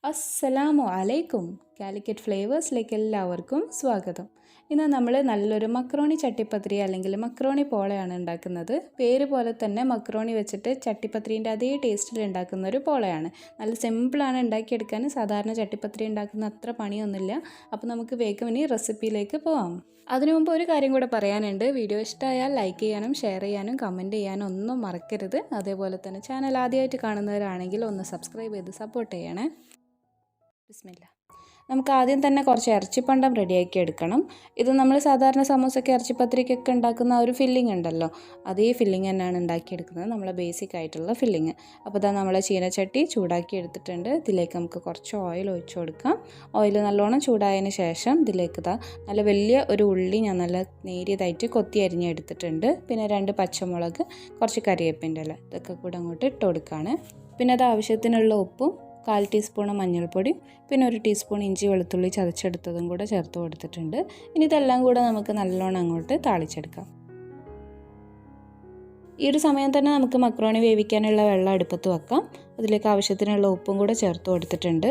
അസ്സലാമു അലൈക്കും. കാലിക്കറ്റ് ഫ്ലേവേഴ്സിലേക്ക് എല്ലാവർക്കും സ്വാഗതം. ഇന്ന് നമ്മൾ നല്ലൊരു മക്രോണി ചട്ടിപ്പത്തിരി അല്ലെങ്കിൽ മക്രോണി പോളയാണ് ഉണ്ടാക്കുന്നത്. പേര് പോലെ തന്നെ മക്രോണി വെച്ചിട്ട് ചട്ടിപ്പത്തിരീൻ്റെ അതേ ടേസ്റ്റിൽ ഉണ്ടാക്കുന്ന ഒരു പോളയാണ്. നല്ല സിമ്പിളാണ് ഉണ്ടാക്കിയെടുക്കാൻ. സാധാരണ ചട്ടിപ്പത്തിരി ഉണ്ടാക്കുന്ന അത്ര പണിയൊന്നുമില്ല. അപ്പോൾ നമുക്ക് വേഗം ഇനി റെസിപ്പിയിലേക്ക് പോവാം. അതിനു മുമ്പ് ഒരു കാര്യം കൂടെ പറയാനുണ്ട്. വീഡിയോ ഇഷ്ടമായാൽ ലൈക്ക് ചെയ്യാനും ഷെയർ ചെയ്യാനും കമൻറ്റ് ചെയ്യാനും ഒന്നും മറക്കരുത്. അതേപോലെ തന്നെ ചാനൽ ആദ്യമായിട്ട് കാണുന്നവരാണെങ്കിൽ ഒന്ന് സബ്സ്ക്രൈബ് ചെയ്ത് സപ്പോർട്ട് ചെയ്യണേ. ബിസ്മില്ല. നമുക്ക് ആദ്യം തന്നെ കുറച്ച് ഇറച്ചിപ്പണ്ടം റെഡിയാക്കി എടുക്കണം. ഇത് നമ്മൾ സാധാരണ സമൂസയ്ക്ക് ഇറച്ചിപ്പത്തിരിക്കൊക്കെ ഉണ്ടാക്കുന്ന ഒരു ഫില്ലിംഗ് ഉണ്ടല്ലോ, അതേ ഫില്ലിംഗ് തന്നെയാണ് ഉണ്ടാക്കിയെടുക്കുന്നത്, നമ്മളെ ബേസിക് ആയിട്ടുള്ള ഫില്ലിങ്. അപ്പോൾ ഇതാ നമ്മളെ ചീനച്ചട്ടി ചൂടാക്കി എടുത്തിട്ടുണ്ട്. ഇതിലേക്ക് നമുക്ക് കുറച്ച് ഓയിൽ ഒഴിച്ചു കൊടുക്കാം. ഓയിൽ നല്ലോണം ചൂടായതിന് ശേഷം ഇതിലേക്ക് നല്ല വലിയ ഒരു ഉള്ളി ഞാൻ നല്ല നേരിയതായിട്ട് കൊത്തി അരിഞ്ഞെടുത്തിട്ടുണ്ട്. പിന്നെ 2 പച്ചമുളക്, കുറച്ച് കറിവേപ്പിൻ്റെ ഇല, ഇതൊക്കെ കൂടെ അങ്ങോട്ട് ഇട്ട് കൊടുക്കുകയാണ്. പിന്നെ അത് ആവശ്യത്തിനുള്ള ഉപ്പും 1/4 ടീസ്പൂൺ മഞ്ഞൾപ്പൊടി, പിന്നെ 1 ടീസ്പൂൺ ഇഞ്ചി വെളുത്തുള്ളി ചതച്ചെടുത്തതും കൂടെ ചേർത്ത് കൊടുത്തിട്ടുണ്ട്. ഇനി ഇതെല്ലാം കൂടെ നമുക്ക് നല്ലോണം അങ്ങോട്ട് താളിച്ചെടുക്കാം. ഈ ഒരു സമയം തന്നെ നമുക്ക് മക്രോണി വേവിക്കാനുള്ള വെള്ളം അടുപ്പത്ത് വെക്കാം. അതിലേക്ക് ആവശ്യത്തിനുള്ള ഉപ്പും കൂടെ ചേർത്ത് കൊടുത്തിട്ടുണ്ട്.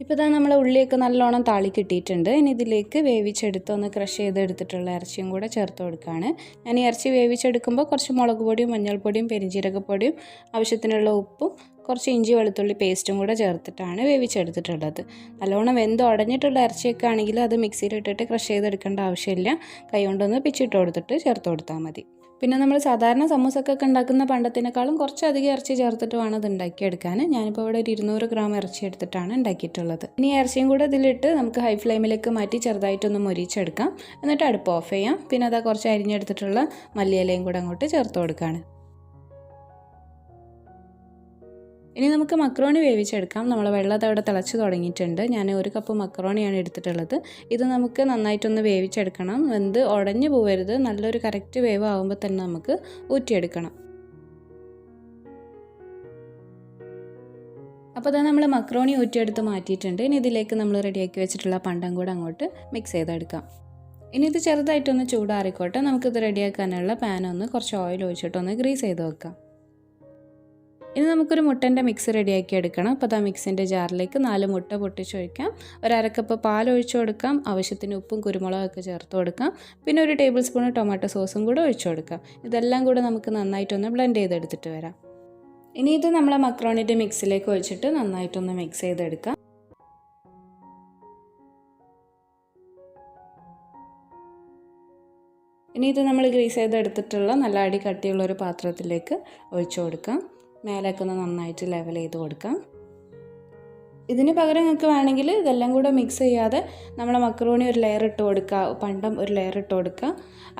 ഇപ്പോൾ ഇതാ നമ്മളെ ഉള്ളിയൊക്കെ നല്ലോണം താളി കിട്ടിയിട്ടുണ്ട്. ഇനി ഇതിലേക്ക് വേവിച്ചെടുത്ത് ഒന്ന് ക്രഷ് ചെയ്തെടുത്തിട്ടുള്ള ഇറച്ചിയും കൂടെ ചേർത്ത് കൊടുക്കുകയാണ്. ഞാൻ ഈ ഇറച്ചി വേവിച്ചെടുക്കുമ്പോൾ കുറച്ച് മുളക് പൊടിയും മഞ്ഞൾപ്പൊടിയും പെരിഞ്ജീരകപ്പൊടിയും ആവശ്യത്തിനുള്ള ഉപ്പും കുറച്ച് ഇഞ്ചി വെളുത്തുള്ളി പേസ്റ്റും കൂടെ ചേർത്തിട്ടാണ് വേവിച്ചെടുത്തിട്ടുള്ളത്. നല്ലോണം വെന്ത് ഉടഞ്ഞിട്ടുള്ള ഇറച്ചിയൊക്കെ ആണെങ്കിൽ അത് മിക്സിയിലിട്ടിട്ട് ക്രഷ് ചെയ്തെടുക്കേണ്ട ആവശ്യമില്ല. കൈ കൊണ്ടൊന്ന് പിച്ചിട്ട് കൊടുത്തിട്ട് ചേർത്ത് കൊടുത്താൽ മതി. പിന്നെ നമ്മൾ സാധാരണ സമൂസക്കൊക്കെ ഉണ്ടാക്കുന്ന പണ്ടത്തിനേക്കാളും കുറച്ചധികം ഇറച്ചി ചേർത്തിട്ട് വേണം ഇത് ഉണ്ടാക്കിയെടുക്കാൻ. ഞാനിപ്പോൾ ഇവിടെ ഒരു 200 ഗ്രാം ഇറച്ചി എടുത്തിട്ടാണ് ഉണ്ടാക്കിയിട്ടുള്ളത്. ഇനി ഇറച്ചിയും കൂടെ ഇതിലിട്ട് നമുക്ക് ഹൈ ഫ്ലെയിമിലേക്ക് മാറ്റി ചെറുതായിട്ടൊന്ന് മൊരിച്ചെടുക്കാം. എന്നിട്ട് അടുപ്പ് ഓഫ് ചെയ്യാം. പിന്നെ അതാ കുറച്ച് അരിഞ്ഞെടുത്തിട്ടുള്ള മല്ലിയിലയും കൂടെ അങ്ങോട്ട് ചേർത്ത് കൊടുക്കുകയാണ്. ഇനി നമുക്ക് മക്രോണി വേവിച്ചെടുക്കാം. നമ്മൾ വെള്ളം അവിടെ തിളച്ച് തുടങ്ങിയിട്ടുണ്ട്. ഞാൻ 1 കപ്പ് മക്രോണിയാണ് എടുത്തിട്ടുള്ളത്. ഇത് നമുക്ക് നന്നായിട്ടൊന്ന് വേവിച്ചെടുക്കണം. വെന്ത് ഉടഞ്ഞു പോകരുത്. നല്ലൊരു കറക്റ്റ് വേവ് ആകുമ്പോൾ തന്നെ നമുക്ക് ഊറ്റിയെടുക്കണം. അപ്പോൾ അതാ നമ്മൾ മക്രോണി ഊറ്റിയെടുത്ത് മാറ്റിയിട്ടുണ്ട്. ഇനി ഇതിലേക്ക് നമ്മൾ റെഡിയാക്കി വെച്ചിട്ടുള്ള പണ്ടം കൂടെ അങ്ങോട്ട് മിക്സ് ചെയ്തെടുക്കാം. ഇനി ഇത് ചെറുതായിട്ടൊന്ന് ചൂടാറിക്കോട്ടെ. നമുക്കിത് റെഡിയാക്കാനുള്ള പാനൊന്ന് കുറച്ച് ഓയിൽ ഒഴിച്ചിട്ടൊന്ന് ഗ്രീസ് ചെയ്ത് വെക്കാം. ഇനി നമുക്കൊരു മുട്ടൻ്റെ മിക്സ് റെഡിയാക്കി എടുക്കണം. അപ്പോൾ ആ മിക്സിൻ്റെ ജാറിലേക്ക് 4 മുട്ട പൊട്ടിച്ചൊഴിക്കാം. 1/2 കപ്പ് പാൽ ഒഴിച്ചു കൊടുക്കാം. ആവശ്യത്തിന് ഉപ്പും കുരുമുളകൊക്കെ ചേർത്ത് കൊടുക്കാം. പിന്നെ 1 ടേബിൾ സ്പൂൺ ടൊമാറ്റോ സോസും കൂടെ ഒഴിച്ചു കൊടുക്കാം. ഇതെല്ലാം കൂടെ നമുക്ക് നന്നായിട്ടൊന്ന് ബ്ലെൻഡ് ചെയ്തെടുത്തിട്ട് വരാം. ഇനി ഇത് നമ്മളെ മക്രോണിൻ്റെ മിക്സിലേക്ക് ഒഴിച്ചിട്ട് നന്നായിട്ടൊന്ന് മിക്സ് ചെയ്തെടുക്കാം. ഇനി ഇത് നമ്മൾ ഗ്രീസ് ചെയ്തെടുത്തിട്ടുള്ള നല്ല അടി കട്ടിയുള്ളൊരു പാത്രത്തിലേക്ക് ഒഴിച്ചു കൊടുക്കാം. മേലേക്ക് ഒന്ന് നന്നായിട്ട് ലെവൽ ചെയ്ത് കൊടുക്കാം. ഇതിന് പകരം നിങ്ങൾക്ക് വേണമെങ്കിൽ ഇതെല്ലാം കൂടെ മിക്സ് ചെയ്യാതെ നമ്മളെ മക്രോണി ഒരു ലെയർ ഇട്ട് കൊടുക്കുക, പണ്ടം ഒരു ലെയർ ഇട്ട് കൊടുക്കുക.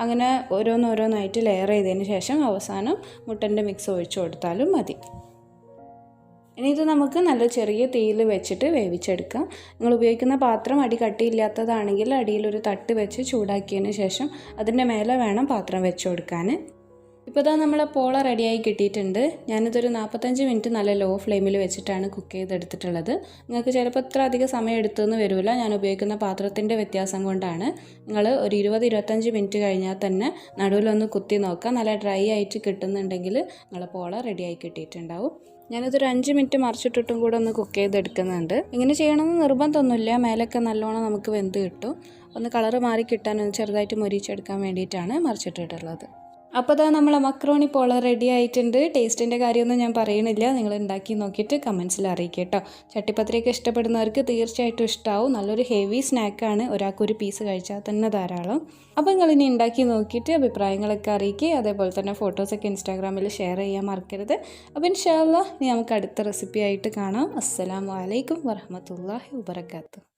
അങ്ങനെ ഓരോന്നോരോന്നായിട്ട് ലെയർ ചെയ്തതിന് ശേഷം അവസാനം മുട്ടൻ്റെ മിക്സ് ഒഴിച്ചു കൊടുത്താലും മതി. ഇനി ഇത് നമുക്ക് നല്ല ചെറിയ തീയിൽ വെച്ചിട്ട് വേവിച്ചെടുക്കാം. നിങ്ങൾ ഉപയോഗിക്കുന്ന പാത്രം അടി കട്ടിയില്ലാത്തതാണെങ്കിൽ അടിയിലൊരു തട്ട് വെച്ച് ചൂടാക്കിയതിന് ശേഷം അതിൻ്റെ മേലെ വേണം പാത്രം വെച്ച് കൊടുക്കാൻ. ഇപ്പോൾ ഇതാ നമ്മളെ പോള റെഡിയായി കിട്ടിയിട്ടുണ്ട്. ഞാനിതൊരു 45 മിനിറ്റ് നല്ല ലോ ഫ്ലെയിമിൽ വെച്ചിട്ടാണ് കുക്ക് ചെയ്തെടുത്തിട്ടുള്ളത്. നിങ്ങൾക്ക് ചിലപ്പോൾ ഇത്ര അധികം സമയം എടുത്തെന്ന് വരില്ല. ഞാൻ ഉപയോഗിക്കുന്ന പാത്രത്തിൻ്റെ വ്യത്യാസം കൊണ്ടാണ്. നിങ്ങൾ ഒരു 20-25 മിനിറ്റ് കഴിഞ്ഞാൽ തന്നെ നടുവിലൊന്ന് കുത്തി നോക്കാം. നല്ല ഡ്രൈ ആയിട്ട് കിട്ടുന്നുണ്ടെങ്കിൽ നിങ്ങളെ പോള റെഡിയായി കിട്ടിയിട്ടുണ്ടാവും. ഞാനിതൊരു 5 മിനിറ്റ് മറിച്ചിട്ടിട്ടും കൂടെ ഒന്ന് കുക്ക് ചെയ്തെടുക്കുന്നുണ്ട്. ഇങ്ങനെ ചെയ്യണമെന്ന് നിർബന്ധമൊന്നുമില്ല. മേലൊക്കെ നല്ലോണം നമുക്ക് വെന്ത് കിട്ടും. ഒന്ന് കളറ് മാറി കിട്ടാൻ ചെറുതായിട്ട് മൊരിച്ചെടുക്കാൻ വേണ്ടിയിട്ടാണ് മറിച്ചിട്ടിട്ടുള്ളത്. അപ്പോൾ അതാ നമ്മളെ മക്രോണി പോള റെഡി ആയിട്ടുണ്ട്. ടേസ്റ്റിൻ്റെ കാര്യമൊന്നും ഞാൻ പറയണില്ല, നിങ്ങൾ ഉണ്ടാക്കി നോക്കിയിട്ട് കമൻസിൽ അറിയിക്കുക കേട്ടോ. ചട്ടിപ്പത്തിരിയൊക്കെ ഇഷ്ടപ്പെടുന്നവർക്ക് തീർച്ചയായിട്ടും ഇഷ്ടമാവും. നല്ലൊരു ഹെവി സ്നാക്കാണ്. ഒരാൾക്കൊരു പീസ് കഴിച്ചാൽ തന്നെ ധാരാളം. അപ്പോൾ നിങ്ങളിനി ഉണ്ടാക്കി നോക്കിയിട്ട് അഭിപ്രായങ്ങളൊക്കെ അറിയിക്കുക. അതേപോലെ തന്നെ ഫോട്ടോസൊക്കെ ഇൻസ്റ്റാഗ്രാമിൽ ഷെയർ ചെയ്യാൻ മറക്കരുത്. അപ്പോൾ ഇൻഷാ അല്ലാഹ് ഇനി നമുക്ക് അടുത്ത റെസിപ്പി ആയിട്ട് കാണാം. അസ്സലാമു അലൈക്കും വറഹ്മത്തുള്ളാഹി വബറകാതുഹു.